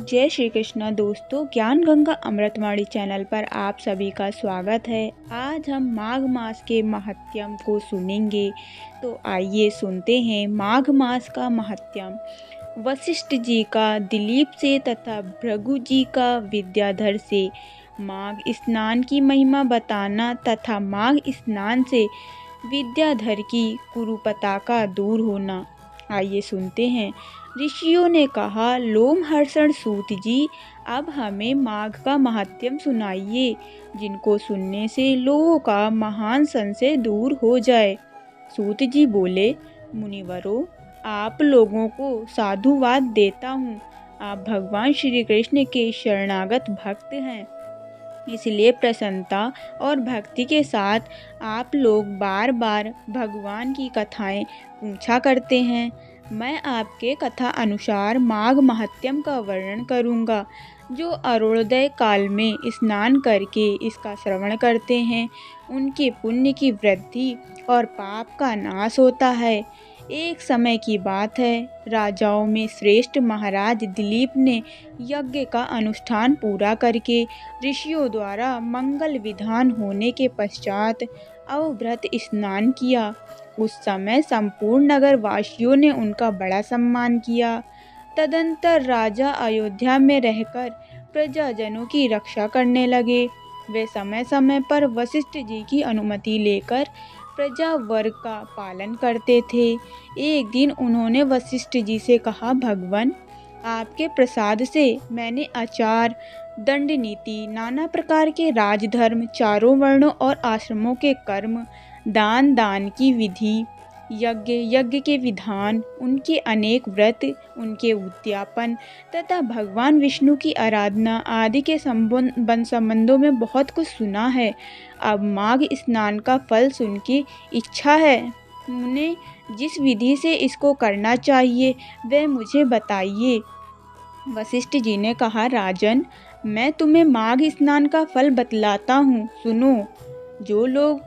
जय श्री कृष्ण दोस्तों, ज्ञान गंगा अमृतवाणी चैनल पर आप सभी का स्वागत है। आज हम माघ मास के महात्म्य को सुनेंगे। तो आइए सुनते हैं माघ मास का महात्म्य। वशिष्ठ जी का दिलीप से तथा भृगु जी का विद्याधर से माघ स्नान की महिमा बताना तथा माघ स्नान से विद्याधर की कुरुपताका दूर होना। आइए सुनते हैं। ऋषियों ने कहा, लोमहर्षण सूत जी, अब हमें माघ का महात्म्य सुनाइए, जिनको सुनने से लोगों का महान संशय दूर हो जाए। सूत जी बोले, मुनिवरों, आप लोगों को साधुवाद देता हूँ। आप भगवान श्री कृष्ण के शरणागत भक्त हैं, इसलिए प्रसन्नता और भक्ति के साथ आप लोग बार बार भगवान की कथाएं पूछा करते हैं। मैं आपके कथा अनुसार माघ महात्म्य का वर्णन करूंगा। जो अरुणोदय काल में स्नान करके इसका श्रवण करते हैं, उनके पुण्य की वृद्धि और पाप का नाश होता है। एक समय की बात है, राजाओं में श्रेष्ठ महाराज दिलीप ने यज्ञ का अनुष्ठान पूरा करके ऋषियों द्वारा मंगल विधान होने के पश्चात अवभृत स्नान किया। उस समय संपूर्ण नगर वासियों ने उनका बड़ा सम्मान किया। तदंतर राजा अयोध्या में रहकर प्रजाजनों की रक्षा करने लगे। वे समय समय पर वशिष्ठ जी की अनुमति लेकर प्रजा वर्ग का पालन करते थे। एक दिन उन्होंने वशिष्ठ जी से कहा, भगवान, आपके प्रसाद से मैंने आचार, दंड नीति, नाना प्रकार के राजधर्म, चारों वर्णों और आश्रमों के कर्म, दान की विधि, यज्ञ के विधान, उनके अनेक व्रत, उनके उद्यापन तथा भगवान विष्णु की आराधना आदि के संबंधों में बहुत कुछ सुना है। अब माघ स्नान का फल सुन के इच्छा है। उन्हें जिस विधि से इसको करना चाहिए वह मुझे बताइए। वशिष्ठ जी ने कहा, राजन, मैं तुम्हें माघ स्नान का फल बतलाता हूँ, सुनो। जो लोग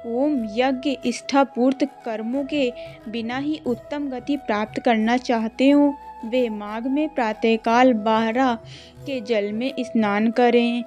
होम, यज्ञ, इष्टापूर्त कर्मों के बिना ही उत्तम गति प्राप्त करना चाहते हो, वे माघ में प्रातःकाल बारह के जल में स्नान करें।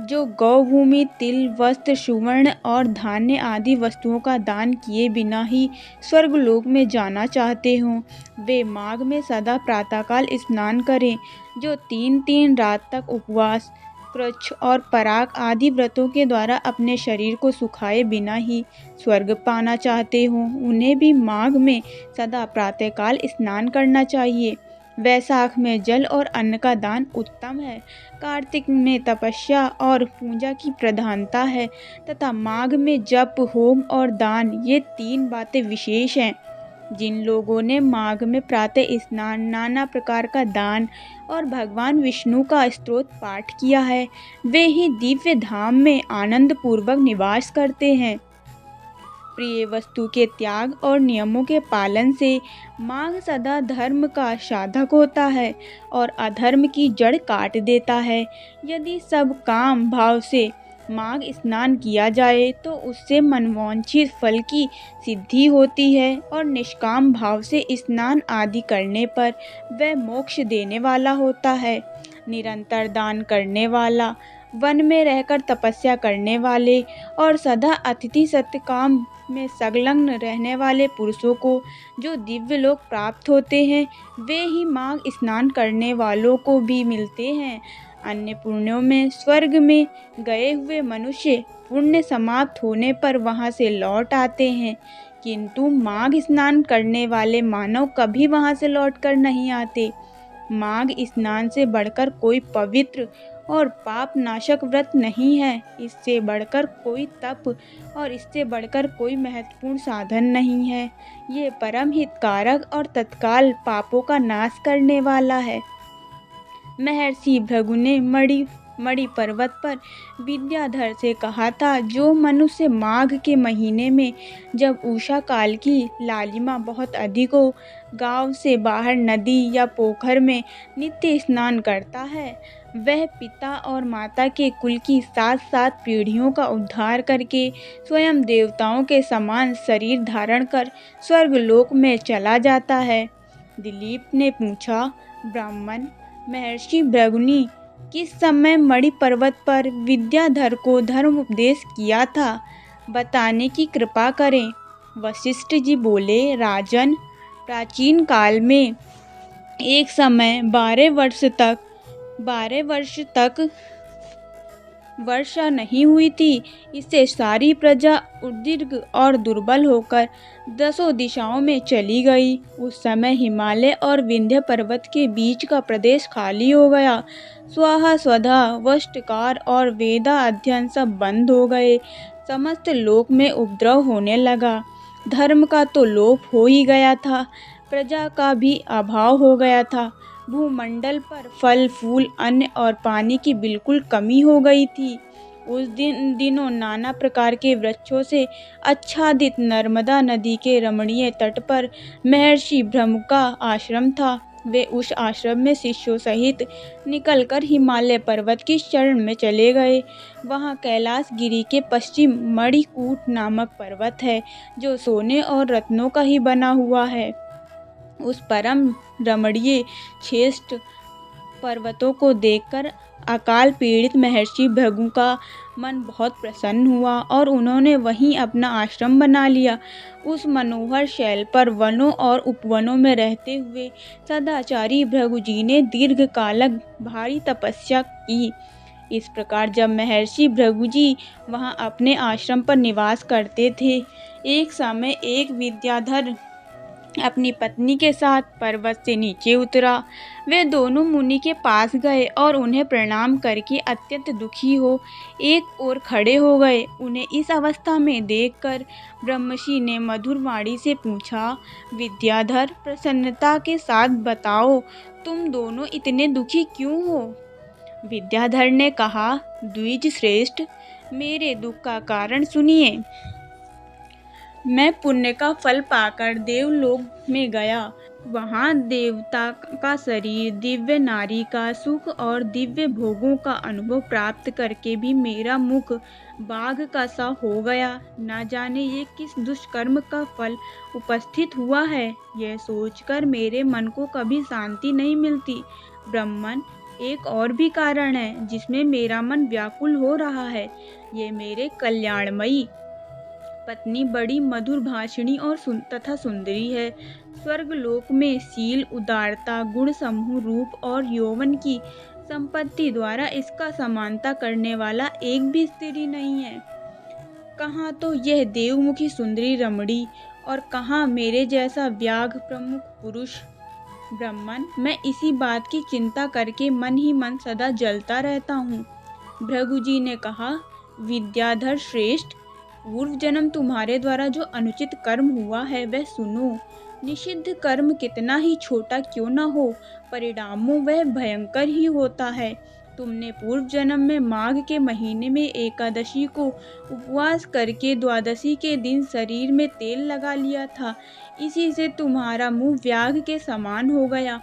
जो गौभूमि, तिल, वस्त्र, सुवर्ण और धान्य आदि वस्तुओं का दान किए बिना ही स्वर्गलोक में जाना चाहते हो, वे माघ में सदा प्रातःकाल स्नान करें। जो 3 रात तक उपवास, कृच्छ और पराग आदि व्रतों के द्वारा अपने शरीर को सुखाए बिना ही स्वर्ग पाना चाहते हो, उन्हें भी माघ में सदा प्रातःकाल स्नान करना चाहिए। वैशाख में जल और अन्न का दान उत्तम है। कार्तिक में तपस्या और पूजा की प्रधानता है तथा माघ में जप, होम और दान, ये 3 बातें विशेष हैं। जिन लोगों ने माघ में प्रातः स्नान, नाना प्रकार का दान और भगवान विष्णु का स्तोत्र पाठ किया है, वे ही दिव्य धाम में आनंद पूर्वक निवास करते हैं। प्रिय वस्तु के त्याग और नियमों के पालन से माघ सदा धर्म का साधक होता है और अधर्म की जड़ काट देता है। यदि सब काम भाव से माघ स्नान किया जाए तो उससे मनवांछित फल की सिद्धि होती है और निष्काम भाव से स्नान आदि करने पर वह मोक्ष देने वाला होता है। निरंतर दान करने वाला, वन में रहकर तपस्या करने वाले और सदा अतिथि सत्कार में संलग्न रहने वाले पुरुषों को जो दिव्य लोक प्राप्त होते हैं, वे ही माघ स्नान करने वालों को भी मिलते हैं। अन्य पुण्यों में स्वर्ग में गए हुए मनुष्य पुण्य समाप्त होने पर वहां से लौट आते हैं, किंतु माघ स्नान करने वाले मानव कभी वहां से लौटकर नहीं आते। माघ स्नान से बढ़कर कोई पवित्र और पाप नाशक व्रत नहीं है। इससे बढ़कर कोई तप और इससे बढ़कर कोई महत्वपूर्ण साधन नहीं है। ये परम हितकारक और तत्काल पापों का नाश करने वाला है। महर्षि भृगु ने मणि पर्वत पर विद्याधर से कहा था, जो मनुष्य माघ के महीने में जब उषा काल की लालिमा बहुत अधिक हो, गांव से बाहर नदी या पोखर में नित्य स्नान करता है, वह पिता और माता के कुल की 7 पीढ़ियों का उद्धार करके स्वयं देवताओं के समान शरीर धारण कर स्वर्गलोक में चला जाता है। दिलीप ने पूछा, ब्राह्मण, महर्षि भृगु ने किस समय मणि पर्वत पर विद्याधर को धर्म उपदेश किया था, बताने की कृपा करें। वशिष्ठ जी बोले, राजन, प्राचीन काल में एक समय 12 वर्ष तक वर्षा नहीं हुई थी। इससे सारी प्रजा उद्विग्न और दुर्बल होकर 10 दिशाओं में चली गई। उस समय हिमालय और विंध्य पर्वत के बीच का प्रदेश खाली हो गया। स्वाहा स्वधा, वष्टकार और वेदा अध्ययन सब बंद हो गए। समस्त लोक में उपद्रव होने लगा। धर्म का तो लोप हो ही गया था, प्रजा का भी अभाव हो गया था। भूमंडल पर फल फूल, अन्न और पानी की बिल्कुल कमी हो गई थी। उस दिनों नाना प्रकार के वृक्षों से आच्छादित नर्मदा नदी के रमणीय तट पर महर्षि भृगु का आश्रम था। वे उस आश्रम में शिष्यों सहित निकलकर हिमालय पर्वत की शरण में चले गए। वहाँ कैलाश गिरी के पश्चिम मणिकूट नामक पर्वत है, जो सोने और रत्नों का ही बना हुआ है। उस परम रमणीय श्रेष्ठ पर्वतों को देखकर अकाल पीड़ित महर्षि भृगु का मन बहुत प्रसन्न हुआ और उन्होंने वहीं अपना आश्रम बना लिया। उस मनोहर शैल पर वनों और उपवनों में रहते हुए सदाचारी भृगु जी ने दीर्घकालक भारी तपस्या की। इस प्रकार जब महर्षि भृगु जी वहां अपने आश्रम पर निवास करते थे, एक समय एक विद्याधर अपनी पत्नी के साथ पर्वत से नीचे उतरा। वे दोनों मुनि के पास गए और उन्हें प्रणाम करके अत्यंत दुखी हो एक ओर खड़े हो गए। उन्हें इस अवस्था में देखकर ब्रह्मर्षि ने मधुर वाणी से पूछा, विद्याधर, प्रसन्नता के साथ बताओ, तुम दोनों इतने दुखी क्यों हो? विद्याधर ने कहा, द्विज श्रेष्ठ, मेरे दुख का कारण सुनिए। मैं पुण्य का फल पाकर देवलोक में गया। वहाँ देवता का शरीर, दिव्य नारी का सुख और दिव्य भोगों का अनुभव प्राप्त करके भी मेरा मुख बाघ का सा हो गया। न जाने ये किस दुष्कर्म का फल उपस्थित हुआ है। यह सोचकर मेरे मन को कभी शांति नहीं मिलती। ब्राह्मण, एक और भी कारण है जिसमें मेरा मन व्याकुल हो रहा है। ये मेरे कल्याणमयी पत्नी बड़ी मधुर भाषिणी और तथा सुंदरी है। स्वर्गलोक में शील, उदारता, गुण समूह, रूप और यौवन की संपत्ति द्वारा इसका समानता करने वाला एक भी स्त्री नहीं है। कहाँ तो यह देवमुखी सुंदरी रमणी और कहाँ मेरे जैसा व्याघ प्रमुख पुरुष। ब्राह्मण, मैं इसी बात की चिंता करके मन ही मन सदा जलता रहता हूँ। भृगु जी ने कहा, विद्याधर श्रेष्ठ, पूर्व जन्म तुम्हारे द्वारा जो अनुचित कर्म हुआ है वह सुनो। निषिद्ध कर्म कितना ही छोटा क्यों न हो, परिणामों वह भयंकर ही होता है। तुमने पूर्व जन्म में माघ के महीने में एकादशी को उपवास करके द्वादशी के दिन शरीर में तेल लगा लिया था। इसी से तुम्हारा मुंह व्याघ के समान हो गया।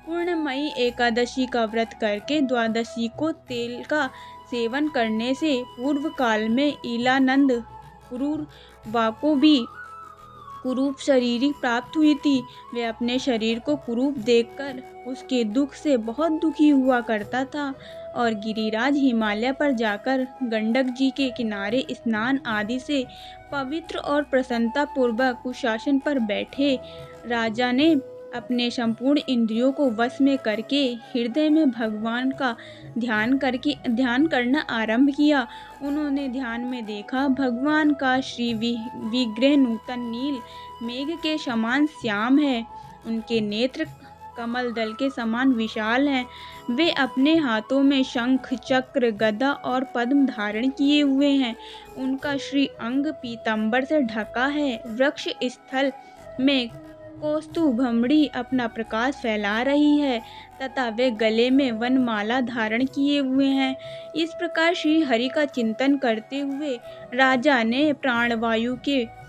पूर्णमयी एकादशी का व्रत करके द्वादशी को तेल का सेवन करने से पूर्व काल में ईलानंद कुरूरवा को भी कुरूप शरीर प्राप्त हुई थी। वे अपने शरीर को कुरूप देखकर उसके दुख से बहुत दुखी हुआ करता था और गिरिराज हिमालय पर जाकर गंडक जी के किनारे स्नान आदि से पवित्र और प्रसन्नता पूर्वक कुशासन पर बैठे। राजा ने अपने संपूर्ण इंद्रियों को वश में करके हृदय में भगवान का ध्यान करना आरंभ किया। उन्होंने ध्यान में देखा, भगवान का श्री विग्रह नूतन नील मेघ के समान श्याम है। उनके नेत्र कमल दल के समान विशाल हैं। वे अपने हाथों में शंख, चक्र, गदा और पद्म धारण किए हुए हैं। उनका श्री अंग पीतांबर से ढका है। वृक्ष स्थल में कौस्तुभमणि अपना प्रकाश फैला रही है तथा वे गले में वनमाला धारण किए हुए हैं। इस प्रकार श्री हरि का चिंतन करते हुए राजा ने प्राणवायु के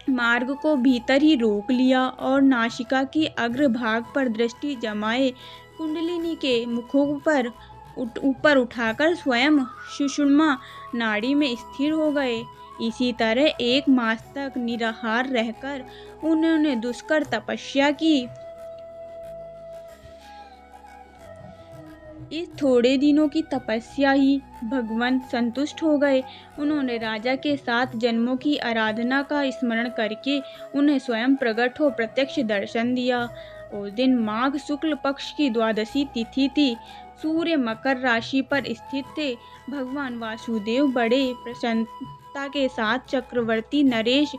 मार्ग को भीतर ही रोक लिया और नासिका की अग्रभाग पर दृष्टि जमाए कुंडलिनी के मुखों पर ऊपर उठाकर स्वयं सुषुम्ना नाड़ी में स्थिर हो गए। इसी तरह 1 मास तक निराहार रहकर उन्होंने दुष्कर तपस्या की। इस थोड़े दिनों की तपस्या ही भगवान संतुष्ट हो गए। उन्होंने राजा के 7 जन्मों की आराधना का स्मरण करके उन्हें स्वयं प्रकट हो प्रत्यक्ष दर्शन दिया। उस दिन माघ शुक्ल पक्ष की द्वादशी तिथि थी। सूर्य मकर राशि पर स्थित थे। भगवान वासुदेव बड़े प्रसन्नता के साथ चक्रवर्ती नरेश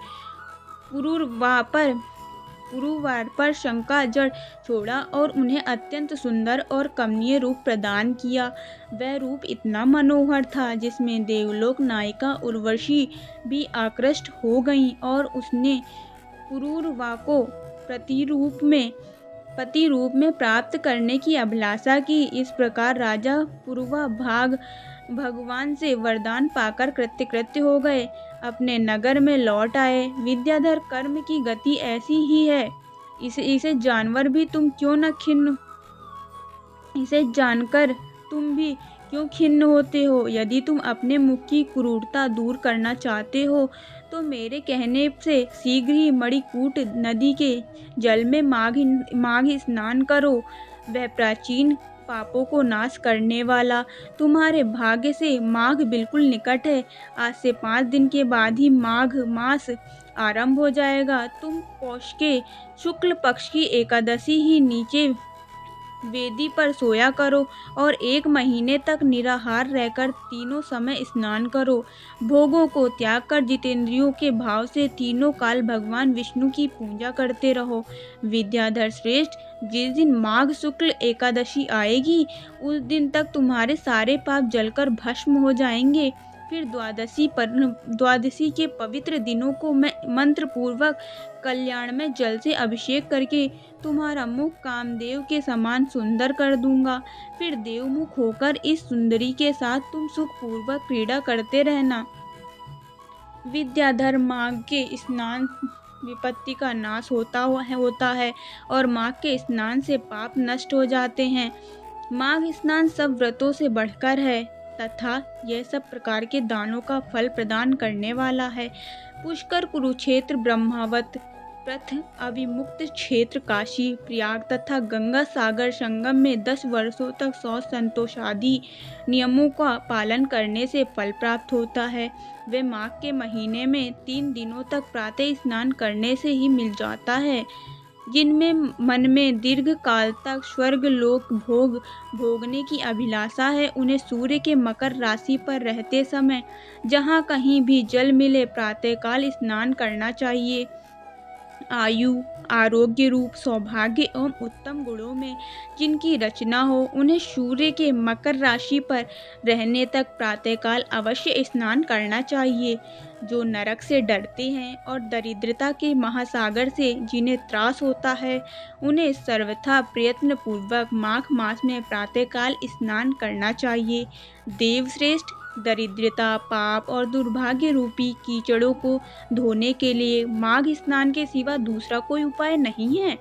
गुरुवार पर शंका जड़ छोड़ा और उन्हें अत्यंत सुंदर और कमनीय रूप प्रदान किया। वह रूप इतना मनोहर था जिसमें देवलोक नायिका उर्वशी भी आकृष्ट हो गईं और उसने पुरूरवा को पति रूप में प्राप्त करने की अभिलाषा की। इस प्रकार राजा पुरूरवा भगवान से वरदान पाकर कृतकृत्य हो गए, अपने नगर में लौट आए। विद्याधर, कर्म की गति ऐसी ही है, इसे जानकर तुम भी क्यों खिन्न होते हो? यदि तुम अपने मुख की क्रूरता दूर करना चाहते हो तो मेरे कहने से शीघ्र ही मणिकूट नदी के जल में माघ स्नान करो। वह प्राचीन पापों को नाश करने वाला तुम्हारे भाग्य से माघ बिल्कुल निकट है। आज से 5 दिन के बाद ही माघ मास आरंभ हो जाएगा। तुम पौष के शुक्ल पक्ष की एकादशी ही नीचे वेदी पर सोया करो और 1 महीने तक निराहार रहकर तीनों समय स्नान करो। भोगों को त्याग कर जितेंद्रियों के भाव से तीनों काल भगवान विष्णु की पूजा करते रहो। विद्याधर श्रेष्ठ, जिस दिन माघ शुक्ल एकादशी आएगी उस दिन तक तुम्हारे सारे पाप जलकर भस्म हो जाएंगे। फिर द्वादशी के पवित्र दिनों को मैं मंत्र पूर्वक कल्याण में जल से अभिषेक करके तुम्हारा मुख कामदेव के समान सुंदर कर दूंगा। फिर देवमुख होकर इस सुंदरी के साथ तुम सुखपूर्वक क्रीड़ा करते रहना। विद्याधर, माघ के स्नान विपत्ति का नाश होता है और माघ के स्नान से पाप नष्ट हो जाते हैं। माघ स्नान सब व्रतों से बढ़कर है तथा यह सब प्रकार के दानों का फल प्रदान करने वाला है। पुष्कर, कुरुक्षेत्र, ब्रह्मावत, प्रथ, अभिमुक्त क्षेत्र, काशी, प्रयाग तथा गंगा सागर संगम में 10 वर्षों तक शौच संतोषादि नियमों का पालन करने से फल प्राप्त होता है। वे माघ के महीने में 3 दिनों तक प्रातः स्नान करने से ही मिल जाता है। जिनमें मन में दीर्घ काल तक स्वर्ग लोक भोगने की अभिलाषा है, उन्हें सूर्य के मकर राशि पर रहते समय जहाँ कहीं भी जल मिले प्रातःकाल स्नान करना चाहिए। आयु, आरोग्य रूप सौभाग्य एवं उत्तम गुणों में जिनकी रचना हो, उन्हें सूर्य के मकर राशि पर रहने तक प्रातःकाल अवश्य स्नान करना चाहिए। जो नरक से डरते हैं और दरिद्रता के महासागर से जिन्हें त्रास होता है, उन्हें सर्वथा प्रयत्न पूर्वक माघ मास में प्रातःकाल स्नान करना चाहिए। देवश्रेष्ठ, दरिद्रता, पाप और दुर्भाग्य रूपी कीचड़ों को धोने के लिए माघ स्नान के सिवा दूसरा कोई उपाय नहीं है।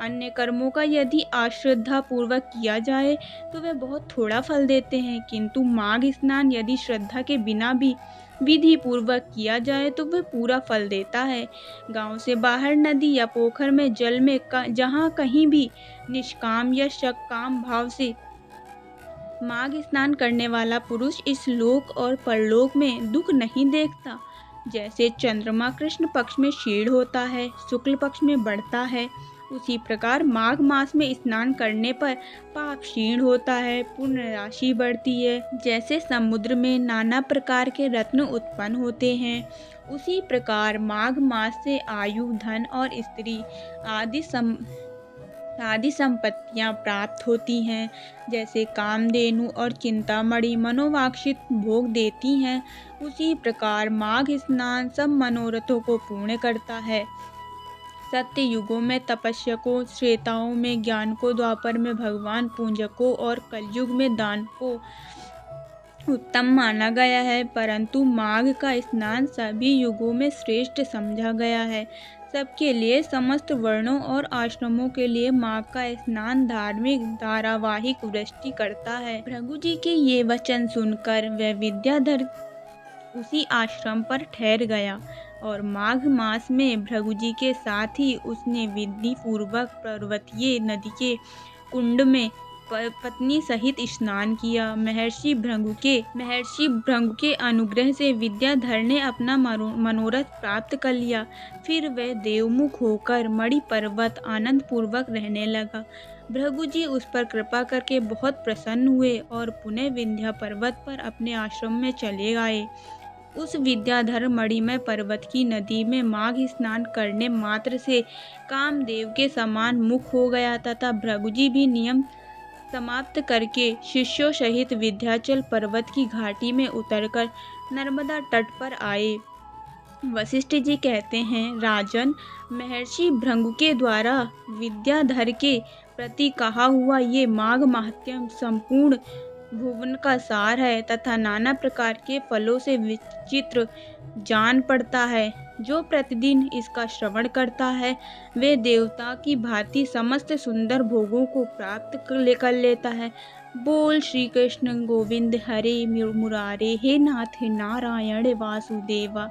अन्य कर्मों का यदि अश्रद्धा पूर्वक किया जाए तो वे बहुत थोड़ा फल देते हैं, किंतु माघ स्नान यदि श्रद्धा के बिना भी विधि पूर्वक किया जाए तो वह पूरा फल देता है। गांव से बाहर नदी या पोखर में जल में जहाँ कहीं भी निष्काम या सकाम भाव से माघ स्नान करने वाला पुरुष इस लोक और परलोक में दुख नहीं देखता। जैसे चंद्रमा कृष्ण पक्ष में क्षीण होता है, शुक्ल पक्ष में बढ़ता है, उसी प्रकार माघ मास में स्नान करने पर पाप क्षीण होता है, पुण्य राशि बढ़ती है। जैसे समुद्र में नाना प्रकार के रत्न उत्पन्न होते हैं, उसी प्रकार माघ मास से आयु, धन और स्त्री आदि संपत्तियां प्राप्त होती हैं। जैसे कामधेनु और चिंतामणि मनोवांछित भोग देती हैं, उसी प्रकार माघ स्नान सब मनोरथों को पूर्ण करता है। सत्य युगों में तपस्या को, श्वेताओं में ज्ञान को, द्वापर में भगवान पूजकों और कलयुग में दान को उत्तम माना गया है, परंतु माघ का स्नान सभी युगों में श्रेष्ठ समझा गया है। सबके लिए, समस्त वर्णों और आश्रमों के लिए माघ का स्नान धार्मिक धारावाहिक वृष्टि करता है। भृगु जी के ये वचन सुनकर वह विद्याधर उसी आश्रम पर ठहर गया और माघ मास में भृगु जी के साथ ही उसने विधि पूर्वक पर्वतीय नदी के कुंड में पत्नी सहित स्नान किया। महर्षि भृगु के अनुग्रह से विद्याधर ने अपना मनोरथ प्राप्त कर लिया। फिर वह देवमुख होकर मणि पर्वत आनंद पूर्वक रहने लगा। भृगु जी उस पर कृपा करके बहुत प्रसन्न हुए और पुनः विंध्य पर्वत पर अपने आश्रम में चले गए। उस विद्याधर मणिमय पर्वत की नदी में माघ स्नान करने मात्र से कामदेव के समान मुख हो गया तथा भृगु जी भी नियम समाप्त करके शिष्यों सहित विंध्याचल पर्वत की घाटी में उतरकर नर्मदा तट पर आए। वशिष्ठ जी कहते हैं, राजन, महर्षि भृगु के द्वारा विद्याधर के प्रति कहा हुआ ये माघ महात्म्य संपूर्ण भुवन का सार है तथा नाना प्रकार के फलों से विचित्र जान पड़ता है। जो प्रतिदिन इसका श्रवण करता है वे देवता की भांति समस्त सुंदर भोगों को प्राप्त कर लेता है। बोल श्री कृष्ण गोविंद हरे मुरारे, हे नाथ नारायण वासुदेवा।